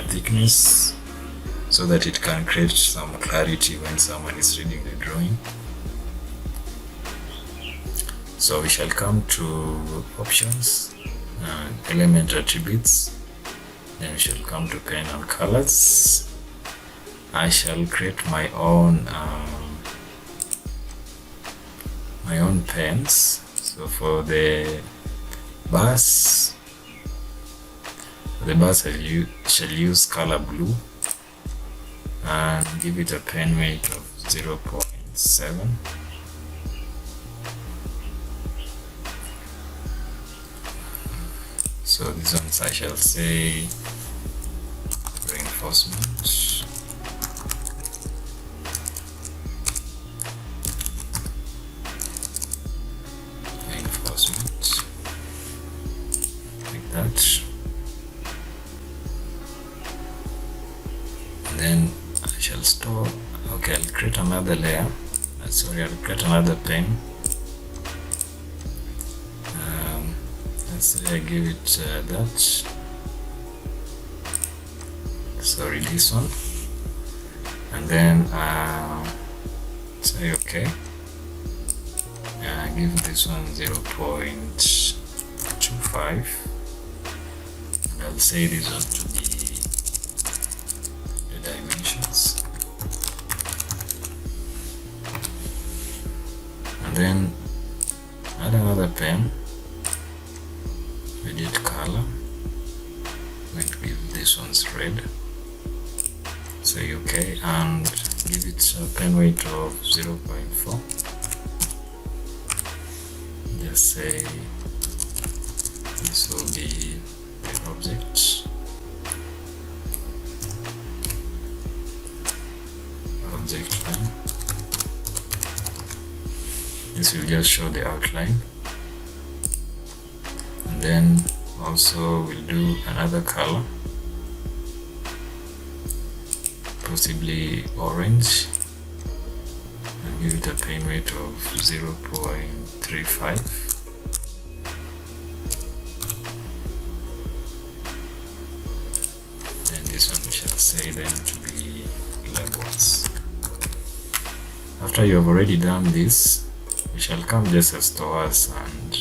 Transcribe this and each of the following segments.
thickness so that it can create some clarity when someone is reading the drawing. So we shall come to options, element attributes, then we shall come to pen and colors. I shall create my own pens. So for the bus I shall use color blue and give it a pen weight of 0.7. So this ones I shall say reinforcement. Like that. And then I shall store. Okay, I'll create another layer. I'll create another pen. Let's say I give it that. Sorry, this one. And then say okay. Give this one 0.25. And I'll say this one to be the dimensions. And then add another pen. Edit color. I'm going to give this one's red. Say okay and give it a pen weight of 0.4. Just say this will be the object. Object line. This will just show the outline. And then also we'll do another color, possibly orange, and give it a pen weight of 0.35. Then this one we shall say then to be labels. After you have already done this, we shall come just as stores and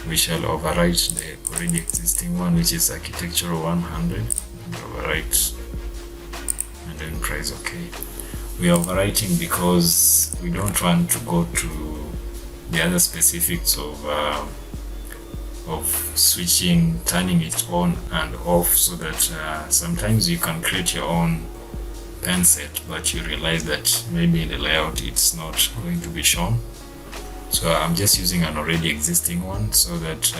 we shall overwrite the already existing one, which is architectural 100, and overwrite and then press OK. We are overwriting because we don't want to go to the other specifics of switching, turning it on and off, so that sometimes you can create your own pen set, but you realize that maybe in the layout it's not going to be shown. So I'm just using an already existing one so that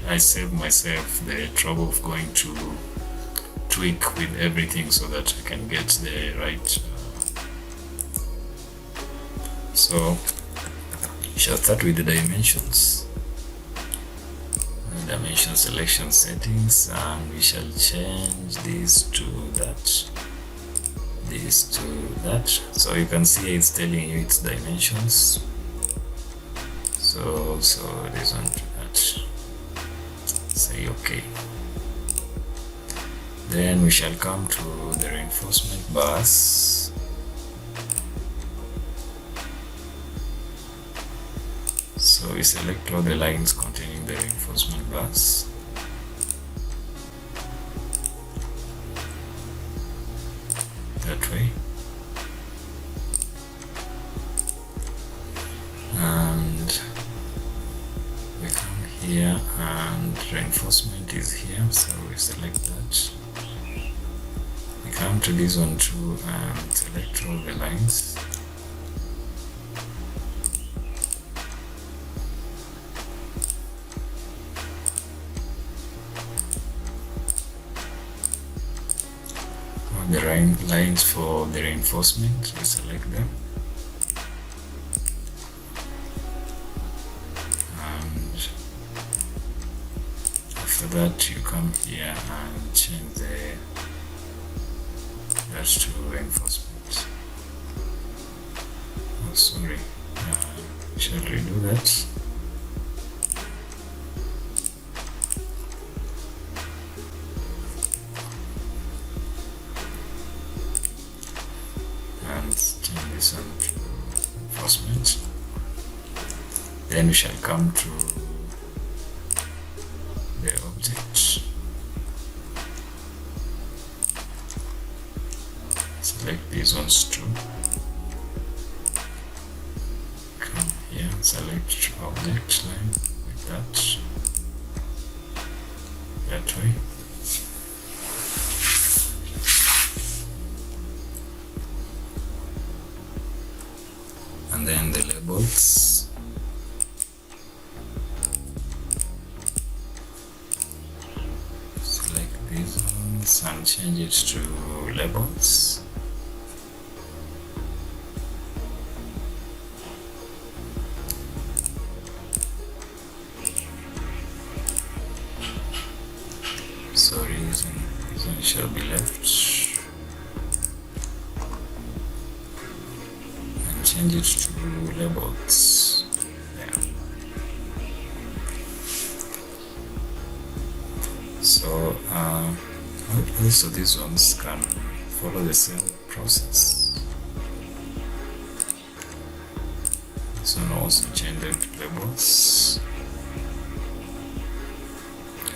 I save myself the trouble of going to tweak with everything so that I can get the right. So we shall start with the dimensions. Dimension selection settings, and we shall change this to that, this to that. So you can see it's telling you its dimensions. So this one to that. Say okay. Then we shall come to the reinforcement bars. So we select all the lines containing the reinforcement bars. That way. And we come here and reinforcement is here, so we select that. We come to this one too and select all the lines. The lines for the reinforcement, we select them, and after that you come here and change that to reinforcement. Oh sorry, we shall redo that. Then we shall come to the object, select these ones too, come here and select object line like that way. And then the labels, select these ones and change it to labels. So reason shall be left, and change it to labels. There. So also these ones can follow the same process. This one also change them to labels.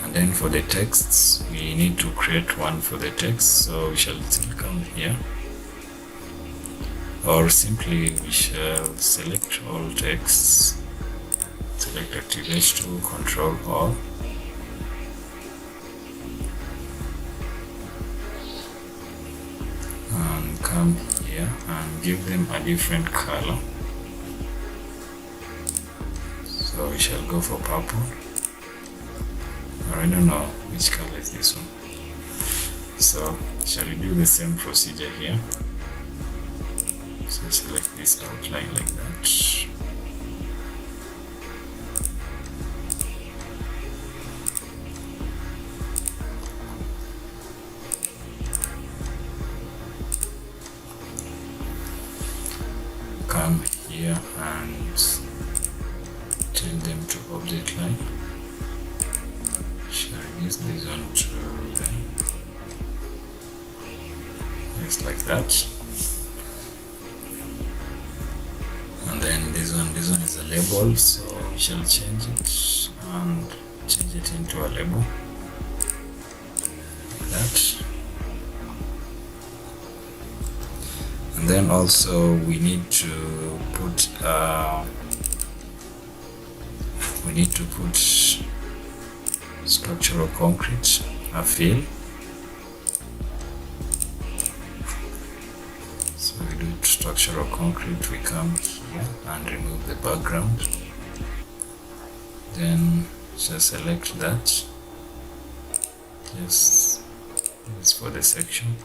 And then for the texts, we need to create one for the text, so we shall still come here, or simply we shall select all texts, select Active H2, Control All, and come here and give them a different color. So we shall go for purple. I don't know which color is this one. So shall we do the same procedure here? So select this outline like that. Come here and change them to object line. Use this one to then just like that, and then this one is a label, so we shall change it and change it into a label like that. And then also we need to put structural concrete, a fill. So we do structural concrete, we come here and remove the background. Then just select that. Yes, this for the section.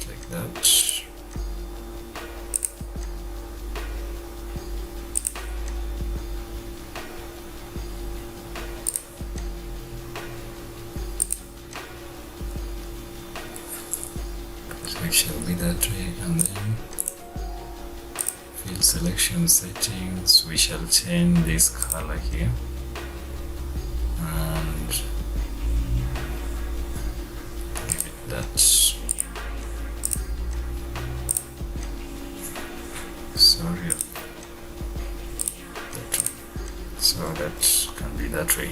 Like that. It shall be that way, and then field selection settings, we shall change this color here and give it that. Sorry, that way. So that can be that way.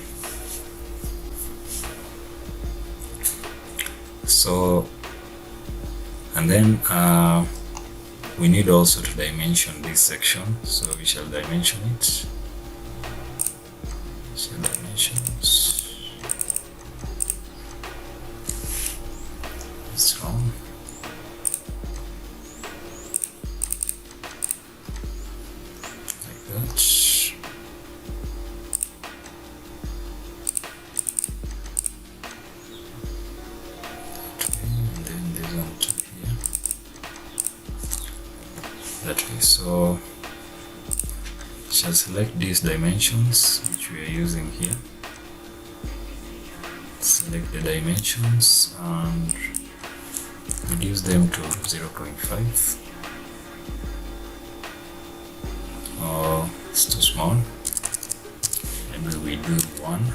So and then we need also to dimension this section, so we shall dimension it. So dimensions, it's wrong. Like that. That way. So shall select these dimensions which we are using here, select the dimensions and reduce them to 0.5, or it's too small, maybe we do 1.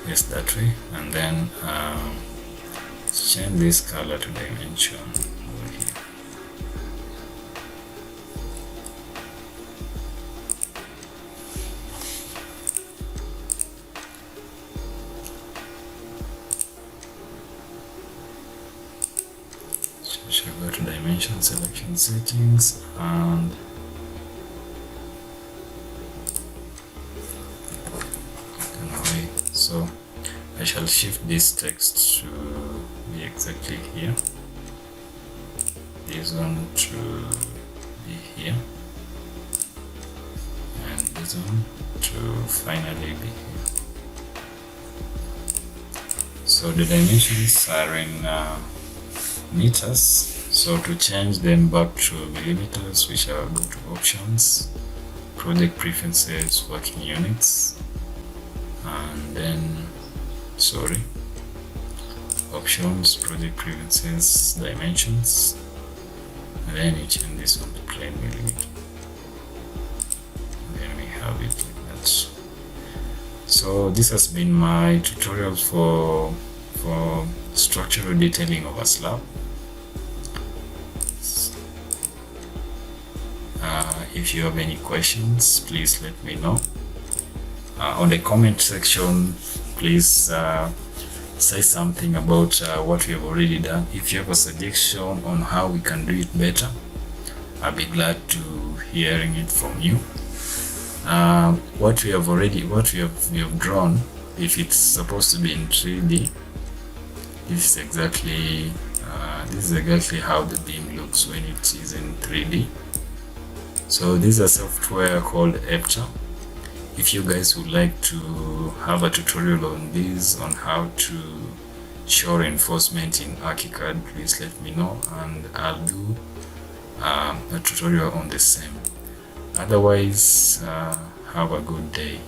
Yes, that way. And then change this color to dimension over here. dimension selection settings, and so I shall shift this text to be exactly here, this one to be here, and this one to finally be here. So the dimensions are in meters, so to change them back to millimeters we shall go to options, project preferences, working units, and then options, project preferences, dimensions, and then you change this one to plain millimeter. And then we have it like that. So this has been my tutorial for structural detailing of a slab. If you have any questions, please let me know. On the comment section, please say something about what we have already done. If you have a suggestion on how we can do it better, I'll be glad to hearing it from you. What we have drawn, if it's supposed to be in 3D, this is exactly how the beam looks when it is in 3D. So this is a software called Epta. If you guys would like to have a tutorial on this, on how to show reinforcement in Archicad, please let me know, and I'll do a tutorial on the same. Otherwise, have a good day.